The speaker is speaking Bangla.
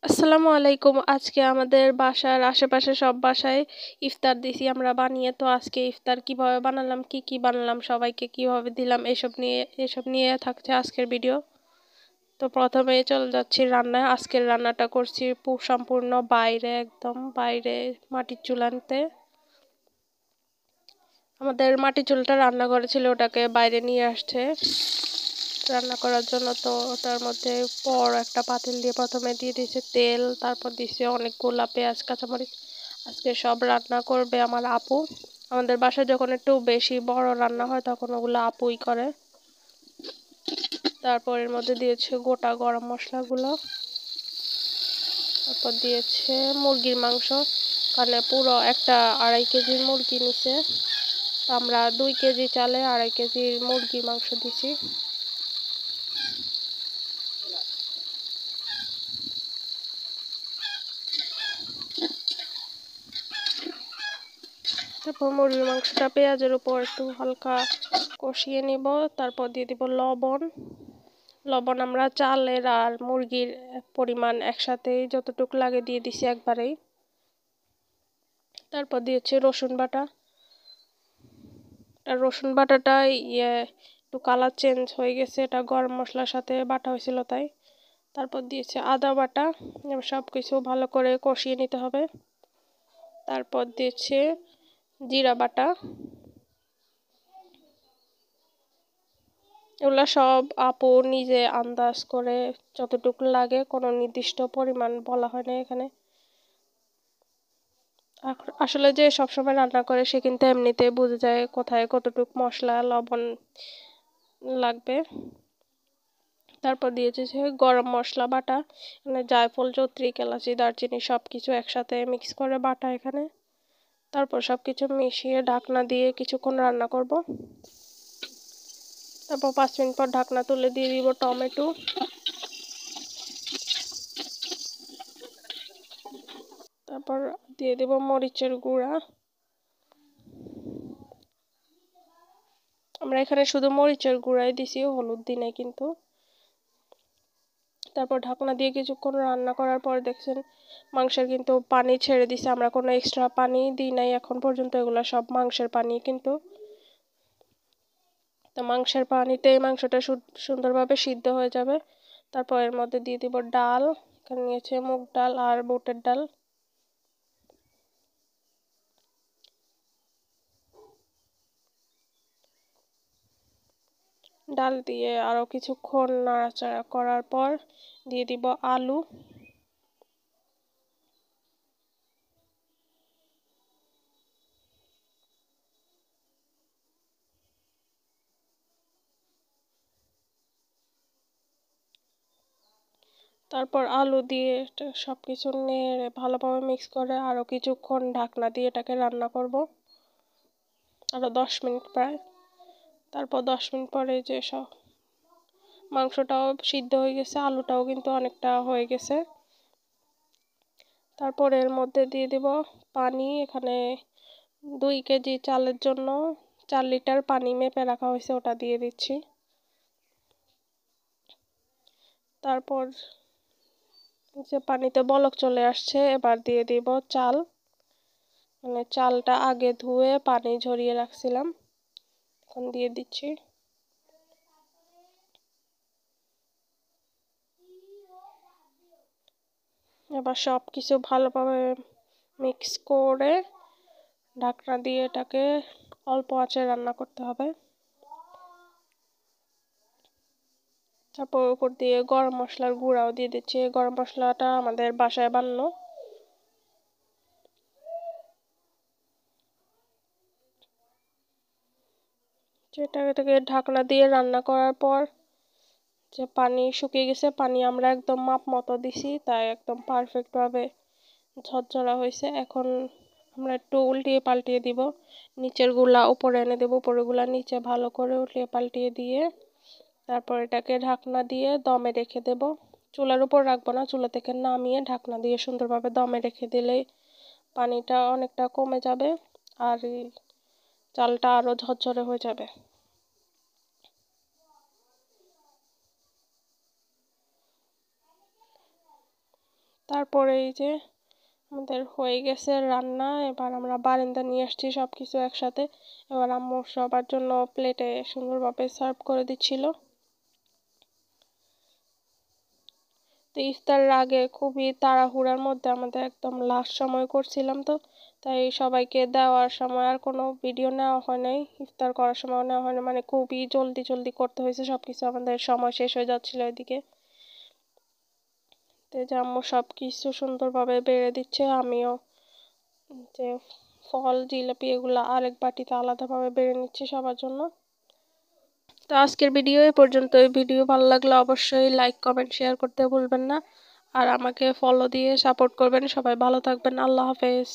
আসসালামু আলাইকুম। আজকে আমাদের বাসার আশেপাশে সব বাসায় ইফতার দিছি আমরা বানিয়ে। তো আজকে ইফতার কিভাবে বানালাম, কি বানালাম, সবাইকে কিভাবে দিলাম, এসব নিয়ে থাকছে আজকের ভিডিও। তো প্রথমে চলে যাচ্ছি রান্নায়। আজকের রান্নাটা করছি সম্পূর্ণ বাইরে, একদম বাইরে মাটির চুলাতে। আমাদের মাটির চুলটা রান্নাঘরে ছিল, ওটাকে বাইরে নিয়ে আসছে রান্না করার জন্য। তো ওটার মধ্যে বড় একটা পাতিল দিয়ে প্রথমে দিয়ে দিয়েছে তেল, তারপর দিয়েছে অনেকগুলা পেঁয়াজ কাঁচামরিচ। আজকে সব রান্না করবে আমার আপু। আমাদের বাসায় যখন একটু বেশি বড় রান্না হয় তখন ওগুলো আপুই করে। তারপর এর মধ্যে দিয়েছে গোটা গরম মশলাগুলো, তারপর দিয়েছে মুরগির মাংস। কারণ পুরো একটা 2.5 কেজির মুরগি নিছে, তো আমরা 2 কেজি চালে 2.5 কেজির মুরগির মাংস দিছি। তারপর মুরগির মাংসটা পেঁয়াজের উপর একটু হালকা কষিয়ে নিব। তারপর দিয়ে দিব লবণ। লবণ আমরা চালের আর মুরগির পরিমাণ একসাথেই যতটুকু লাগে দিয়ে দিছি একবারেই। তারপর দিয়েছি রসুন বাটা। রসুন বাটাটা একটু কালার চেঞ্জ হয়ে গেছে, এটা গরম মশলার সাথে বাটা হয়েছিল তাই। তারপর দিয়েছে আদা বাটা। সব কিছু ভালো করে কষিয়ে নিতে হবে। তারপর দিয়েছে জিরা বাটা। এগুলো সব আপু নিজে আন্দাজ করে যতটুকু লাগে, কোনো নির্দিষ্ট পরিমাণ বলা হয় না এখানে। আসলে যে সবসময় রান্না করে সে কিন্তু এমনিতে বুঝে যায় কোথায় কতটুকু মশলা লবণ লাগবে। তারপর দিয়েছে গরম মশলা বাটা, মানে জায়ফল জয়িত্রী এলাচি দারচিনি সব কিছু একসাথে মিক্স করে বাটা এখানে। তারপর সব কিছু মিশিয়ে ঢাকনা দিয়ে কিছুক্ষণ রান্না করব। তারপর 5 মিনিট পর ঢাকনা তুলে দিয়ে দিব টমেটো। তারপর দিয়ে দেব মরিচের গুঁড়া। আমরা এখানে শুধু মরিচের গুঁড়াই দিছি, হলুদ দিই নাই কিন্তু। তারপর ঢাকনা দিয়ে কিছুক্ষণ রান্না করার পর দেখছেন মাংসের কিন্তু পানি ছেড়ে দিছে। আমরা কোনো এক্সট্রা পানি দিই নাই এখন পর্যন্ত, এগুলো সব মাংসের পানি কিন্তু। তো মাংসের পানিতেই মাংসটা সুন্দরভাবে সিদ্ধ হয়ে যাবে। তারপর এর মধ্যে দিয়ে দিব ডাল। এখানে নিয়েছে মুগ ডাল আর বুটের ডাল। ডাল দিয়ে আরো কিছুক্ষণ নাড়াচাড়া করার পর দিয়ে দিব আলু। তারপর আলু দিয়ে সবকিছু নেড়ে ভালোভাবে মিক্স করে আরো কিছুক্ষণ ঢাকনা দিয়ে এটাকে রান্না করব, আরো 10 মিনিট প্রায়। তারপর 10 মিনিট পরে যে সব মাংসটাও সিদ্ধ হয়ে গেছে, আলুটাও কিন্তু অনেকটা হয়ে গেছে। তারপর এর মধ্যে দিয়ে দিব পানি। এখানে 2 কেজি চালের জন্য 4 লিটার পানি মেপে রাখা হয়েছে, ওটা দিয়ে দিচ্ছি। তারপর যে পানিতে বলক চলে আসছে, এবার দিয়ে দিব চাল। মানে চালটা আগে ধুয়ে পানি ঝরিয়ে রাখছিলাম, এখন দিয়ে দিচ্ছি। এবার সব কিছু ভালোভাবে মিক্স করে ঢাকনা দিয়ে এটাকে অল্প আঁচে রান্না করতে হবে। তারপর উপর দিয়ে গরম মশলার গুঁড়াও দিয়ে দিচ্ছি। গরম মশলাটা আমাদের বাসায় বানানো। এটাকে ঢাকনা দিয়ে রান্না করার পর যে পানি শুকিয়ে গেছে, পানি আমরা একদম মাপ মতো দিছি, তাই একদম পারফেক্ট ভাবে ঝরঝরা হয়েছে। এখন আমরা একটু উল্টিয়ে পাল্টিয়ে দিব, নিচের গুলা উপরে এনে দেবো, উপরের গুলা নিচে, ভালো করে উল্টিয়ে পাল্টিয়ে দিয়ে তারপর এটাকে ঢাকনা দিয়ে দমে রেখে দেব। চুলার উপর রাখবো না, চুলা থেকে নামিয়ে ঢাকনা দিয়ে সুন্দরভাবে দমে রেখে দিলেই পানিটা অনেকটা কমে যাবে আর চালটা আরো ঝরঝরে হয়ে যাবে। তারপরে এই যে আমাদের হয়ে গেছে রান্না। এবার আমরা বারান্দা নিয়ে আসছি সবকিছু একসাথে। এবার আম্মু সবার জন্য প্লেটে সুন্দরভাবে সার্ভ করে দিচ্ছিল। তো ইফতারের আগে খুবই তাড়াহুড়ার মধ্যে আমাদের একদম লাস্ট সময় করছিলাম, তো তাই সবাইকে দেওয়ার সময় আর কোনো ভিডিও নেওয়া হয় নাই, ইফতার করার সময় নেওয়া হয় না, মানে খুবই জলদি জলদি করতে হয়েছে সবকিছু, আমাদের সময় শেষ হয়ে যাচ্ছিল এদিকে। তো যে আম্মু সব কিছু সুন্দরভাবে বেড়ে দিচ্ছে, আমিও যে ফল জিলাপি এগুলো আরেক বাটিতে আলাদাভাবে বেড়ে নিচ্ছি সবার জন্য। তো আজকের ভিডিও এই পর্যন্ত। এই ভিডিও ভালো লাগলে অবশ্যই লাইক কমেন্ট শেয়ার করতে ভুলবেন না, আর আমাকে ফলো দিয়ে সাপোর্ট করবেন। সবাই ভালো থাকবেন। আল্লাহ হাফেজ।